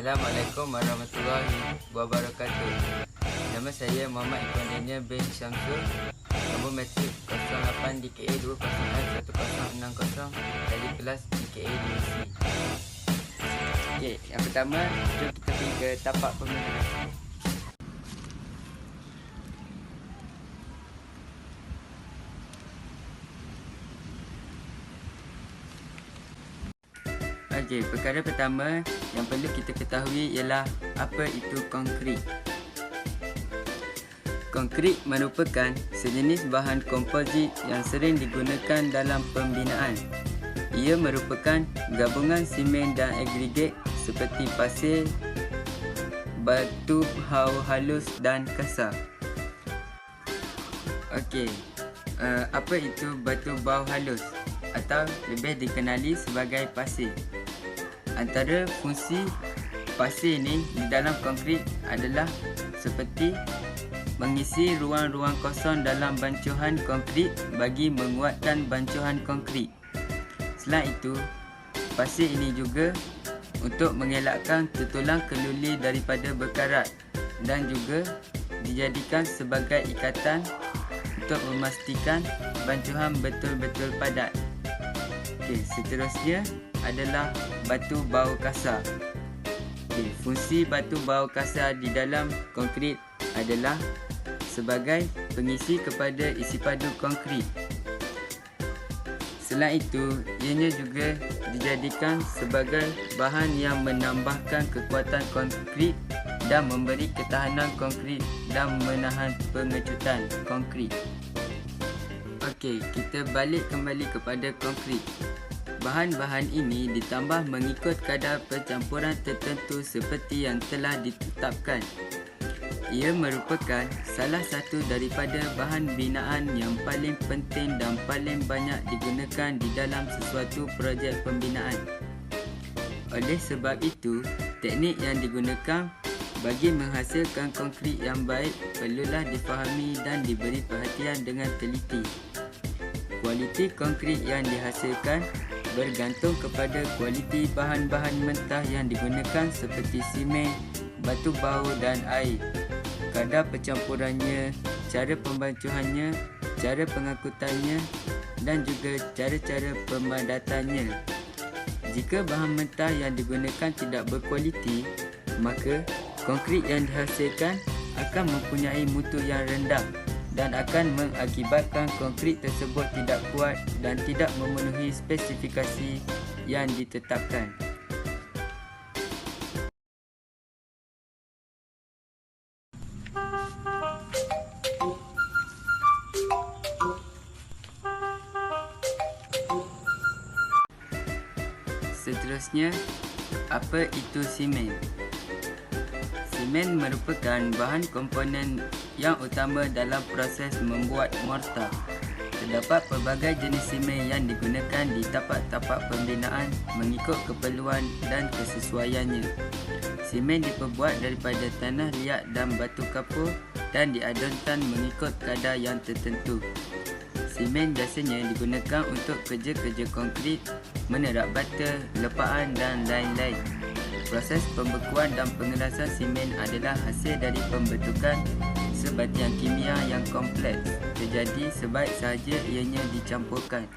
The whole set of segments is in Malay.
Assalamualaikum warahmatullahi wabarakatuh. Nama saya Muhammad Ikhwan Daniel bin Syamsul. Nombor matrik 08 DKA 2011060 dari kelas DKA 2C. Okey, yang pertama, jom kita pergi ke tapak pemilihan. Okey, perkara pertama yang perlu kita ketahui ialah apa itu konkrit. Konkrit merupakan sejenis bahan komposit yang sering digunakan dalam pembinaan. Ia merupakan gabungan simen dan agregat seperti pasir, batu bau halus dan kasar. Okey, apa itu batu bau halus atau lebih dikenali sebagai pasir? Antara fungsi pasir ini di dalam konkrit adalah seperti mengisi ruang-ruang kosong dalam bancuhan konkrit bagi menguatkan bancuhan konkrit. Selain itu, pasir ini juga untuk mengelakkan tutulang keluli daripada berkarat dan juga dijadikan sebagai ikatan untuk memastikan bancuhan betul-betul padat. Okey, seterusnya adalah batu bau kasar. Okey, fungsi batu bau kasar di dalam konkrit adalah sebagai pengisi kepada isi padu konkrit. Selain itu, ianya juga dijadikan sebagai bahan yang menambahkan kekuatan konkrit dan memberi ketahanan konkrit dan menahan pengecutan konkrit. Okey, kita balik kembali kepada konkrit. Bahan-bahan ini ditambah mengikut kadar pencampuran tertentu seperti yang telah ditetapkan. Ia merupakan salah satu daripada bahan binaan yang paling penting dan paling banyak digunakan di dalam sesuatu projek pembinaan. Oleh sebab itu, teknik yang digunakan bagi menghasilkan konkrit yang baik perlulah difahami dan diberi perhatian dengan teliti. Kualiti konkrit yang dihasilkan bergantung kepada kualiti bahan-bahan mentah yang digunakan seperti simen, batu bau dan air, kadar pencampurannya, cara pembancuhannya, cara pengangkutannya dan juga cara-cara pemadatannya. Jika bahan mentah yang digunakan tidak berkualiti, maka konkrit yang dihasilkan akan mempunyai mutu yang rendah dan akan mengakibatkan konkrit tersebut tidak kuat dan tidak memenuhi spesifikasi yang ditetapkan. Seterusnya, apa itu simen? Simen merupakan bahan komponen yang utama dalam proses membuat mortar. Terdapat pelbagai jenis simen yang digunakan di tapak-tapak pembinaan mengikut keperluan dan kesesuaiannya. Simen diperbuat daripada tanah liat dan batu kapur dan diadunkan mengikut kadar yang tertentu. Simen biasanya digunakan untuk kerja-kerja konkrit, menerap bata, lepaan dan lain-lain. Proses pembekuan dan pengelasan simen adalah hasil dari pembentukan sebatian kimia yang kompleks terjadi sebaik sahaja ianya dicampurkan.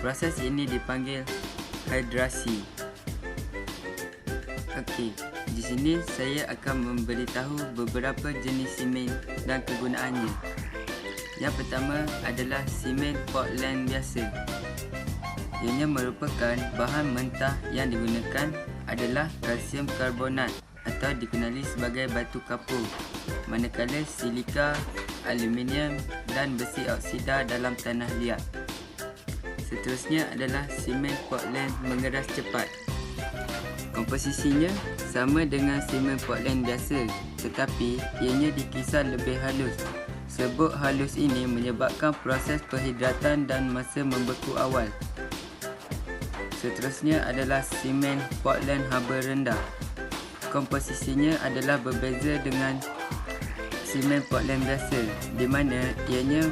Proses ini dipanggil hidrasi. Okey, di sini saya akan memberitahu beberapa jenis simen dan kegunaannya. Yang pertama adalah simen Portland biasa. Ianya merupakan bahan mentah yang digunakan adalah kalsium karbonat atau dikenali sebagai batu kapur, manakala silika, aluminium dan besi oksida dalam tanah liat. Seterusnya adalah simen Portland mengeras cepat. Komposisinya sama dengan simen Portland biasa, tetapi ianya dikisar lebih halus. Sebut halus ini menyebabkan proses perhidratan dan masa membeku awal. Seterusnya adalah simen Portland haba rendah. Komposisinya adalah berbeza dengan simen Portland biasa, di mana ianya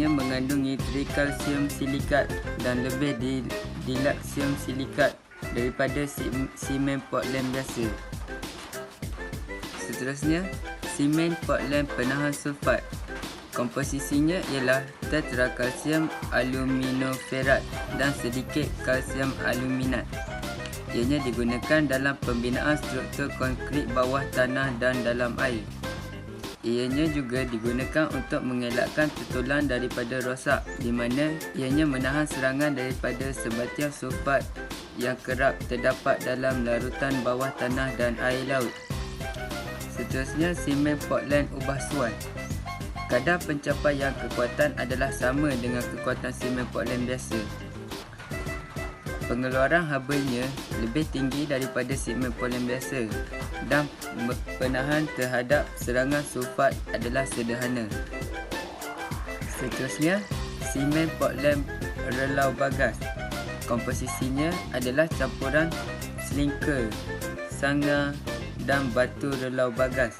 mengandungi trikalsium silikat dan lebih dilaksium silikat daripada simen Portland biasa. Seterusnya, simen Portland penahan sulfat. Komposisinya ialah tetrakalsium aluminoferat dan sedikit kalsium aluminat. Ianya digunakan dalam pembinaan struktur konkrit bawah tanah dan dalam air. Ianya juga digunakan untuk mengelakkan tutulan daripada rosak, di mana ianya menahan serangan daripada sebatian sulfat yang kerap terdapat dalam larutan bawah tanah dan air laut. Seterusnya, simen Portland ubah suai. Kadar pencapaian kekuatan adalah sama dengan kekuatan simen Portland biasa. Pengeluaran habanya lebih tinggi daripada simen Portland biasa dan penahan terhadap serangan sulfat adalah sederhana. Seterusnya, simen Portland relau bagas. Komposisinya adalah campuran slinker, sanga dan batu relau bagas.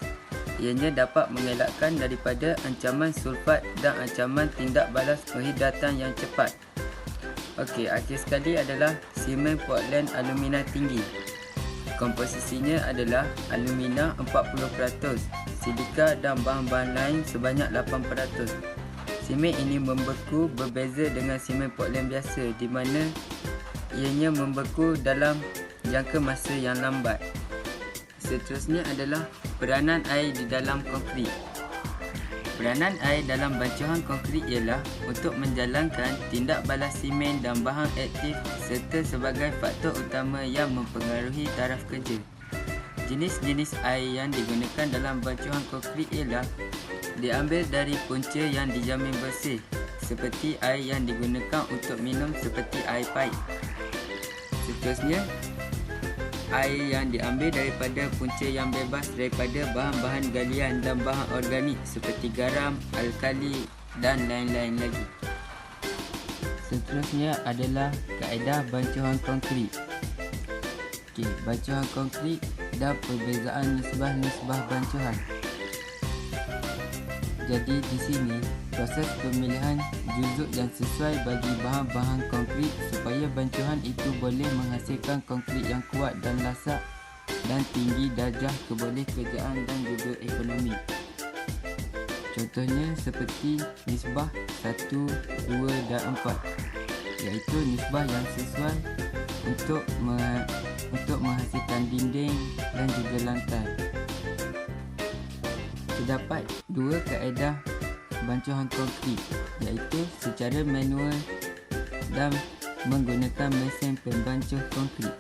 Ianya dapat mengelakkan daripada ancaman sulfat dan ancaman tindak balas penghidratan yang cepat. Okey, akhir sekali adalah simen Portland alumina tinggi. Komposisinya adalah alumina 40%, silika dan bahan-bahan lain sebanyak 8%. Simen ini membeku berbeza dengan simen Portland biasa, di mana ianya membeku dalam jangka masa yang lambat. Seterusnya adalah peranan air di dalam konkrit. Peranan air dalam bancuhan konkrit ialah untuk menjalankan tindak balas simen dan bahan aktif serta sebagai faktor utama yang mempengaruhi taraf kerja. Jenis-jenis air yang digunakan dalam bancuhan konkrit ialah diambil dari punca yang dijamin bersih, seperti air yang digunakan untuk minum seperti air paip. Seterusnya, air yang diambil daripada punca yang bebas daripada bahan-bahan galian dan bahan organik seperti garam, alkali dan lain-lain lagi. Seterusnya adalah kaedah bancuhan konkrit. Bancuhan konkrit dan perbezaan nisbah-nisbah bancuhan. Jadi di sini proses pemilihan juzuk yang sesuai bagi bahan-bahan konkrit supaya bancuhan itu boleh menghasilkan konkrit yang kuat dan lasak dan tinggi darjah kebolehkerjaan dan juga ekonomi. Contohnya seperti nisbah 1, 2 dan 4, iaitu nisbah yang sesuai untuk menghasilkan dinding dan juga lantai. Terdapat dua kaedah bancuhan konkrit, iaitu secara manual dan menggunakan mesin pembancuh konkrit.